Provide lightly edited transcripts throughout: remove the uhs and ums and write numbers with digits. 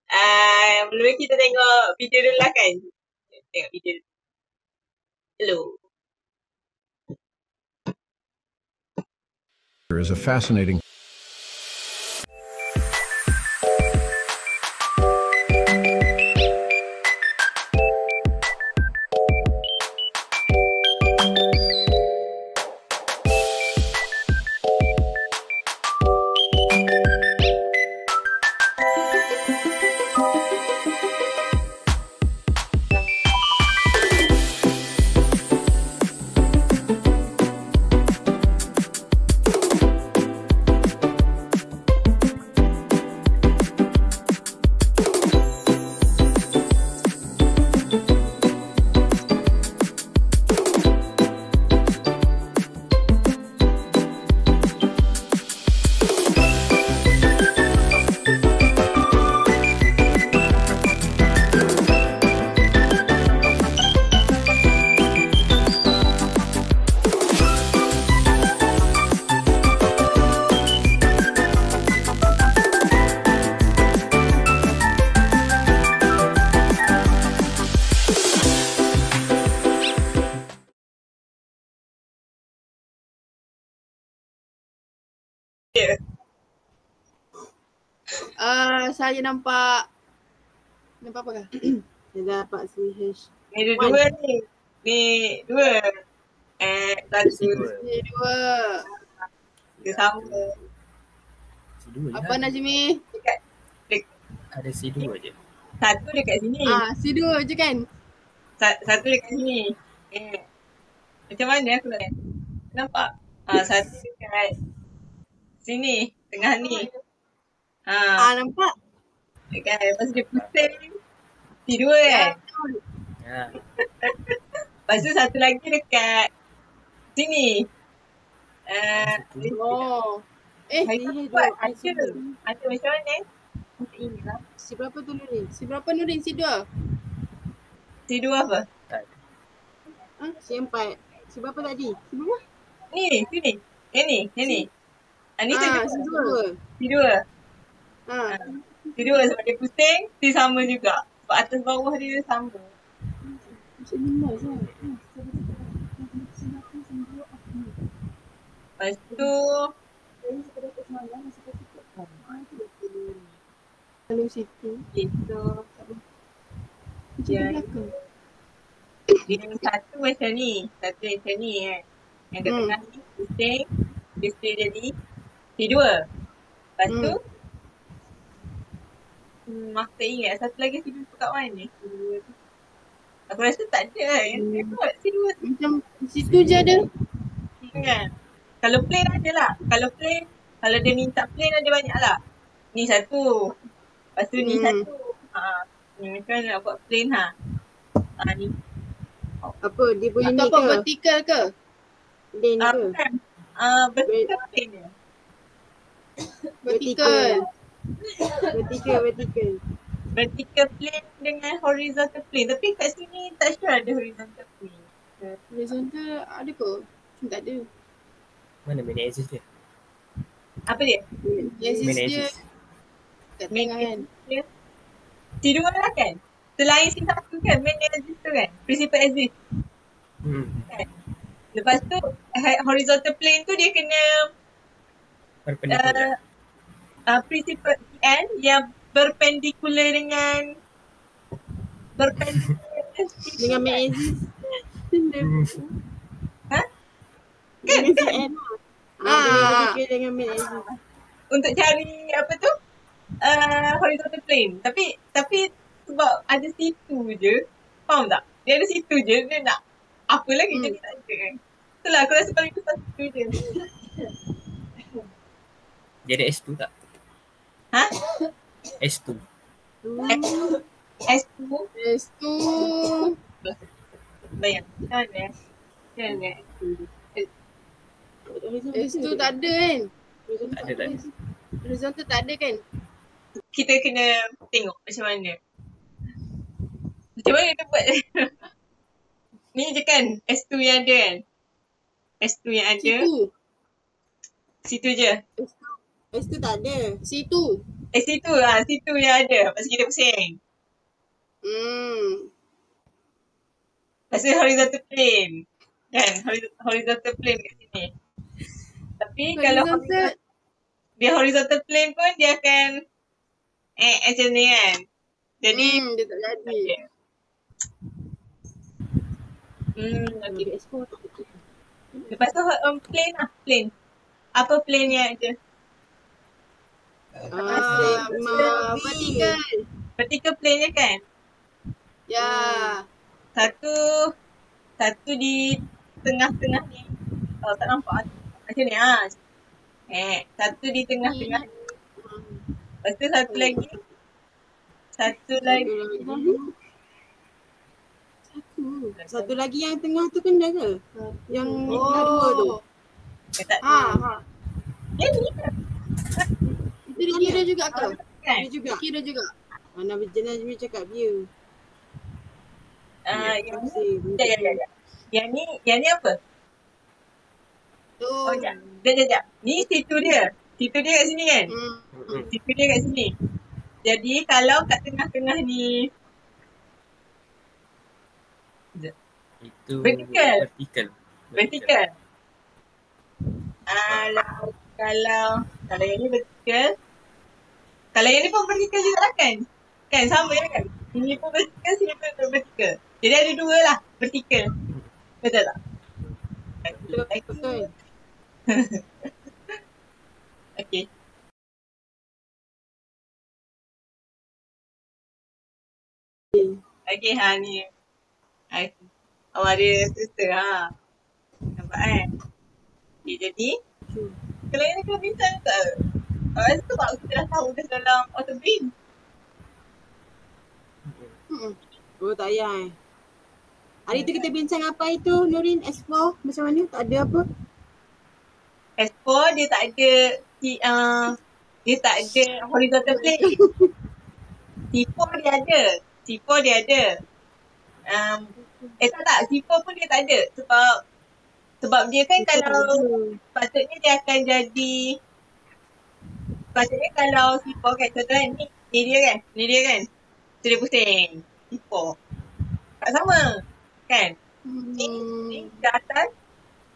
Belum kita tengok video dulu lah kan. Tengok video dulu. Hello. There is a fascinating Saya nampak apakah? Saya nampak CH. Ni dua ni. Ni dua. Satu. Ni dua. Dia sama. C2 je Apa lah. Najmi? Ada C2 je. Satu dekat sini. Si dua je kan? Satu dekat sini. Macam mana aku nak nampak? Satu dekat sini. Tengah ni. Nampak? Kan? Lepas tu dia pusing. C2 kan? Ya. Lepas tu satu lagi dekat sini. Oh. Ada macam mana? Macam inilah. Si berapa tu Nurin? Si berapa Nurin? Si dua? C2 apa? Tak ada. Si 4. Si berapa tadi? Si berapa? Ni, sini. Yang ni. Ni Si 2. C2. Ha. C2 sebab dia pusing, C sama juga. Sebab atas bawah dia sama. Macam mana saya? Lepas tu, Kalau situ. itu. Macam Ya. belakang. Dia satu macam ni. Satu macam ni kan. Yang kat tengah ni, pusing. Dia stay jadi C2. Lepas tu, aku tak ingat. Satu lagi C2 tu kat mana? C2 tu. Aku rasa tak ada lah. Yang kot C2 tu. Macam situ je ada. Kan? Kalau plain ada lah. Kalau dia minta plain ada banyak lah. Ni satu. Lepas tu ni satu. Ni macam mana nak buat plain ni. Apa? Dia punya ni Atau apa ke? vertikal ke? Lane ke? Bukan. Vertical plain dia. Vertikal. Vertikal. Vertical plane dengan horizontal plane. Tapi kat sini tak sure ada horizontal plane. Horizontal ada ke? Macam tak ada. Mana main axis dia? Apa dia? Axis Main dia axis. kat tengah kan? Dia C2 lah kan? Selain C1 kan? Main axis tu kan? Principal axis. Kan? Lepas tu horizontal plane tu dia kena Perpendicular. principal EN yang berpendikular dengan Dengan main axis. Kan? Dengan CN lah. Vertikal dengan main axis. Untuk cari apa tu? Horizontal plane. Tapi sebab ada situ je. Faham tak? Dia ada situ je. Dia nak apa lagi jadi tak ada kan? Itulah aku rasa paling besar situ je. Dia ada S2 tak? S2. S2. S2. Bayang. Macam mana? S2 tak ada kan? Tak ada. Horizontal tak ada kan? Kita kena tengok macam mana. Macam mana dia buat? Ni je kan S2 yang ada kan? S2 yang ada. Situ. Situ je. S tu tak ada. Situ. situ situ yang ada. Lepas tu kita pusing. Lepas tu horizontal plane. Kan? Horizontal plane kat sini. Tapi kalau dia horizontal plane pun dia akan macam ni kan. Jadi dia tak jadi. Okay. Lepas tu plane lah. Plane. Apa plane yang ada? Vertical. Vertical plane je kan? Ya. Satu di tengah-tengah ni. Kalau tak nampak macam ni satu di tengah-tengah ni. Lepas tu satu lagi. Satu lagi yang tengah tu kena ke? Yang dua tu. Tak dia ni kan? Itu dikira juga ke? Kan? Dia juga. Dikira juga. Mana berjenis dia cakap dia. Yang ni apa? Tu. Sekejap. Ni situ dia. Situ dia kat sini kan? Situ dia kat sini. Jadi kalau kat tengah-tengah ni Itu vertical. Vertical. Kalau yang ni vertical. Kalau yang ni pun vertical juga lah kan? Kan sama je kan? Sini pun vertical, sini pun vertical. Jadi ada dua lah vertical. Betul tak? Betul. Okay. Okay ni. Awak ada sister Nampak kan? Okay, jadi kalau yang ni kena bincang ke? Sebab kita dah tahu dah dalam auto brain. Oh tak payah Hari tu kita bincang apa itu Nurin? S4 macam mana? Tak ada apa? S4 dia tak ada dia tak ada horizontal plane. C4 dia ada. C4 dia ada. Tak. C4 pun dia tak ada. Sebab dia kan kalau patutnya dia akan jadi patutnya kalau C4 kan contoh kan ni dia kan. So dia pusing. C4. Tak sama. Kan? Ni ke atas.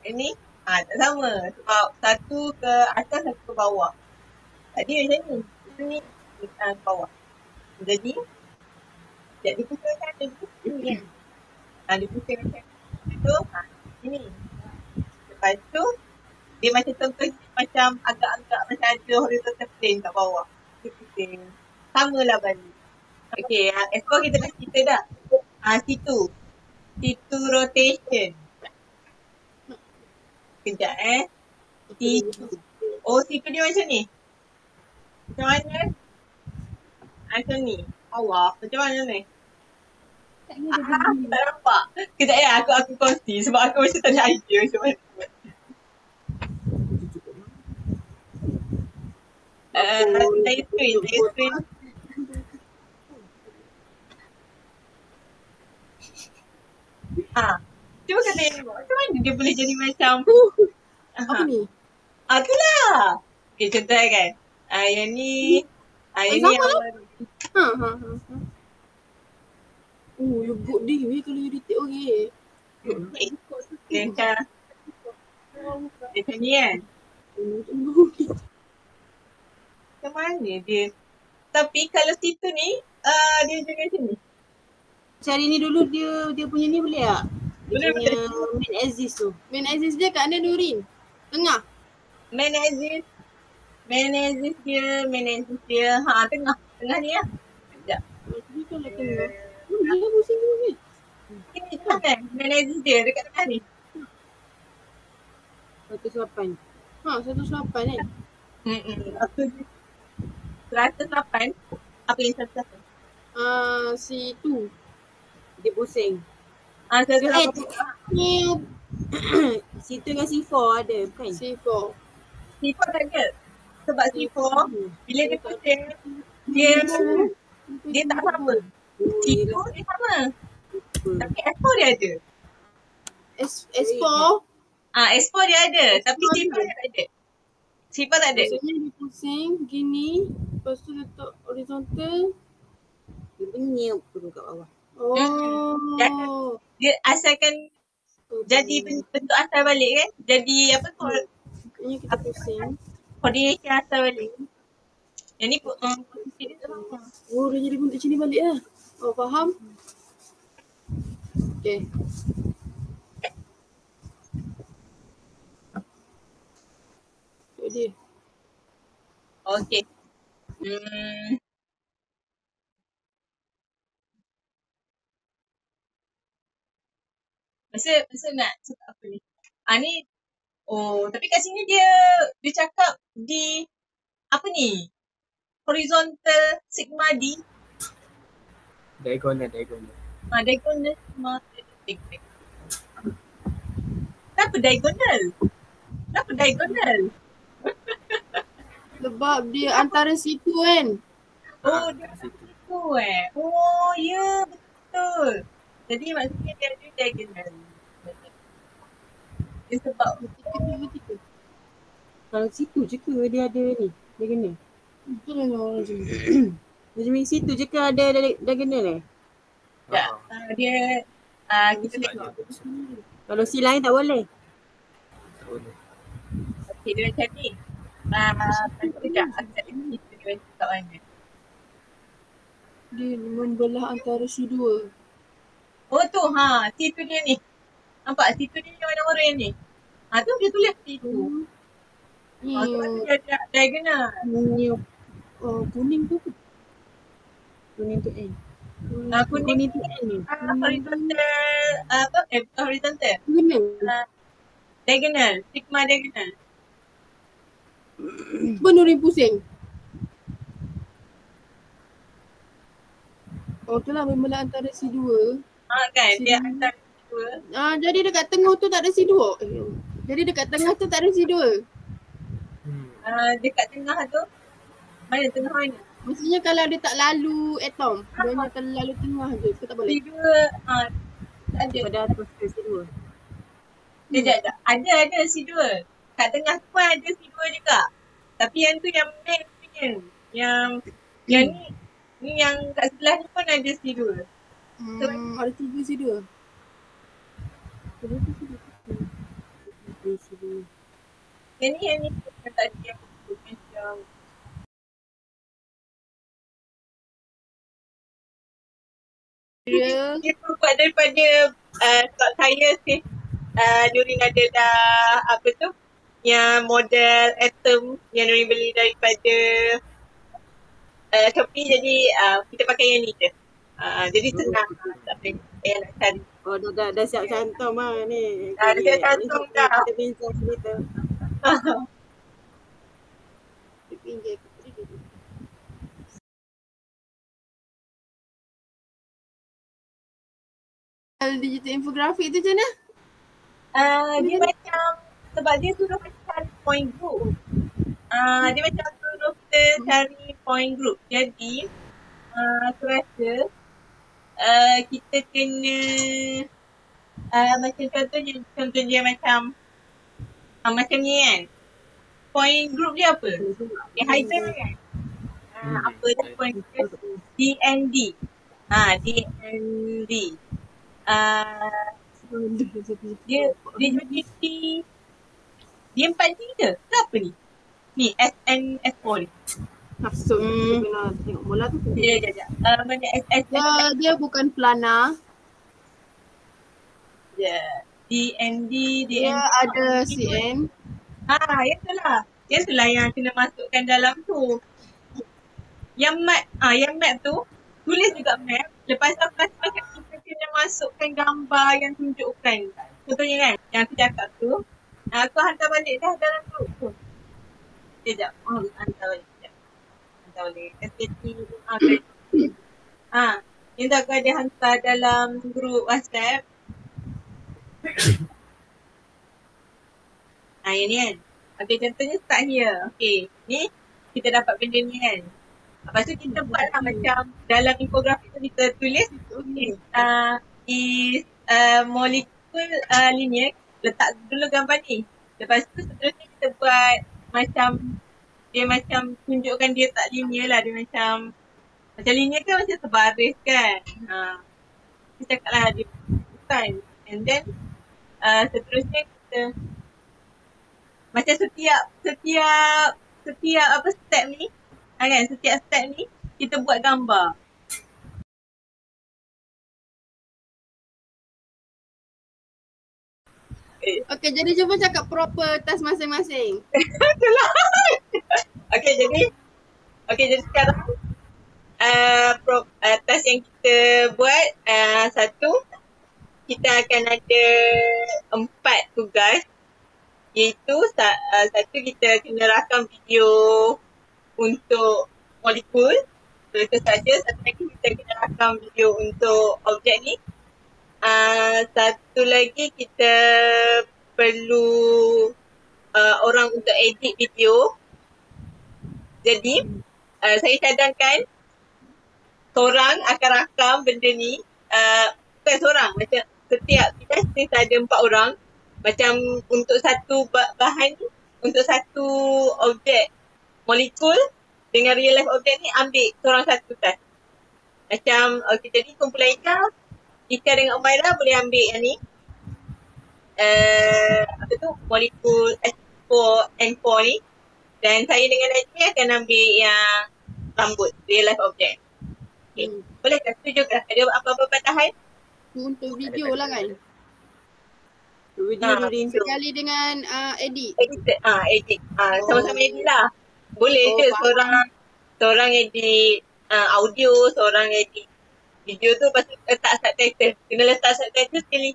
Ini tak sama. Sebab satu ke atas, satu ke bawah. Tadi macam ni. Ni ke bawah. Jadi dia pusing kan dia pusing kan. Dia pusing macam tu. Ini. Lepas tu dia macam contoh macam agak-agak macam ada horizontal plane kat bawah. Dia pusing. Samalah balik. Okay, S4 kita dah cerita dah. Situ rotation. Sekejap situ. Oh, situ dia macam ni. Macam mana? Macam ni. Allah, macam mana ni? Tak nampak. Kejap aku kongsi sebab aku macam tak ada idea macam mana. Saya screen. Cuba kata yang ni. Macam mana dia boleh jadi macam Apa ni? Itulah. Okay, contoh kan. Yang ni yang ni Oh, you good dia kalau you retake okey. dia macam ni kan. Macam mana dia? Tapi kalau situ ni dia juga macam ni. Cari ni dulu dia punya ni boleh tak? Dia Boleh. punya main Aziz tu. Main Aziz dia kat mana Nurin? Tengah. Main Aziz dia. Tengah ni lah. Sekejap. Dia kalau tengah. Dia pusing dulu ni. Ini kan main Aziz dia dekat tengah ni. 108. 108 kan? Aku 108. Apa yang 108? C2. Dia pusing. 108. C2 dengan C4 ada bukan? C4. C4 tak ada. Sebab C4 bila dia pusing dia tak sama. C4 dia sama. Tapi S4 dia ada. S4. S4 dia ada. Tapi C4 dia tak ada. C4 tak ada. Maksudnya dia pusing gini. Lepas tu letak horizontal. Dia meniup dulu kat bawah. Oh. Dia asalkan jadi bentuk asal balik kan. Jadi apa tu? Ini kita pusing. Coordination asal balik. Yang ni posisi dia sama. Oh, dia jadi bentuk macam ni balik lah. Oh, faham? Okay. Jadi. Okay. Masa nak cakap apa ni? Ni tapi kat sini dia cakap di apa ni? Horizontal sigma D. Diagonal. Diagonal sigma D. Kenapa diagonal? Sebab dia antara situ kan. Oh, dia situ Oh, ya, betul. Jadi maksudnya dia ada diagonal. Dia sebab Vertikal. Kalau situ je ke dia ada ni? Diagonal. Betul lah orang macam ni. Macam ni situ je ke ada diagonal dia kita tengok. Kalau si lain tak boleh. Tak boleh. Okay, dia macam ni. Sekejap, akad ini dia macam kat mana. Dia membelah antara si dua. Oh tu, situ dia ni. Nampak situ dia yang warna oranye ni. Tu dia tulis situ. Tu dia ada diagonal. Meniup. Kuning tu. Kuning tu N. Kuning tu N ni. horizontal, bukan horizontal. Kuning. Diagonal, sigma diagonal. Penuh pusing. Oh tu lah membelah antara si dua. Kan, dia antara dua. Jadi dekat tengah tu tak ada si dua. Jadi dekat tengah tu tak ada si dua. Dekat tengah tu, mana tengah mana? Maksudnya kalau dia tak lalu atom, dia hanya terlalu tengah je, ke tak boleh? Si dua, tak ada. Pada atas ke si dua. Sekejap. Ada si dua. Kat tengah tu pun ada si dua juga. Tapi yang tu yang main punya. Yang ni yang kat sebelah ni pun ada si dua. Ada tiga si dua. Yang ni yang tadi yang macam dia buat daripada sebab saya Nurin ada dah apa tu yang model atom yang Nurin beli daripada Shopee, jadi kita pakai yang ni je. Jadi senang tak payah nak cari. Oh dah siap cantum ni. Dah siap cantum dah. Kita bincang cerita. Digital infographic tu macam mana? Dia macam sebab dia suruh kita cari point group. Dia macam suruh kita cari point group. Jadi aku rasa kita kena macam contohnya macam macam ni kan. Point group dia apa? Dia hydrogen kan? Apa dia point group? DND. DND. Dia jadi dia 4G ke? Ke apa ni? Ni SN4 ni. Masuk kita kena tengok bola tu. Sekejap. Mana SS? Dia bukan plana. DND. Dia ada CN. Yang tu lah. Yang tu lah yang kena masukkan dalam tu. Yang map tu, tulis juga map. Lepas tu aku rasa macam kita kena masukkan gambar yang tunjukkan. Contohnya kan, yang aku cakap tu. Aku hantar balik dah dalam group tu. Sekejap. Hantar balik. SKT. Yang tu aku ada hantar dalam group WhatsApp. Yang ni kan. Okay, contohnya start here. Okay, ni kita dapat benda ni kan. Lepas tu kita buat lah macam dalam infografik tu kita tulis is molecule linear. Letak dulu gambar ni. Lepas tu seterusnya kita buat macam dia macam tunjukkan dia tak linear lah. Dia macam linear kan macam sebaris kan. Dia cakap lah dia bukan. And then seterusnya kita macam setiap apa step ni kan, setiap step ni kita buat gambar. Okay, jadi cuba cakap proper task masing-masing. Okay, jadi sekarang task yang kita buat, satu, kita akan ada 4 tugas, iaitu satu, kita kena rakam video untuk molekul, itu saja. Satu lagi kita kena rakam video untuk objek ni. Satu lagi kita perlu orang untuk edit video. Jadi saya cadangkan seorang akan rakam benda ni. Bukan seorang, macam setiap kita ada 4 orang. Macam untuk satu bahan ni, untuk satu objek molekul dengan real life objek ni, ambil seorang satu task. Macam okay, jadi kumpulan Ika dengan Umairah boleh ambil yang ni. Molekul S4N4 ni. Dan saya dengan Najmi akan ambil yang rambut, real life object. Okay. Boleh tak? Setujukah? Ada apa-apa batahan? Untuk video lah kan. Video Nurin tu. Sekali dengan edit. Edit. Sama-sama edit lah. Boleh je seorang edit audio, seorang edit video tu, lepas tu letak subtitle. Kena letak subtitle sekali.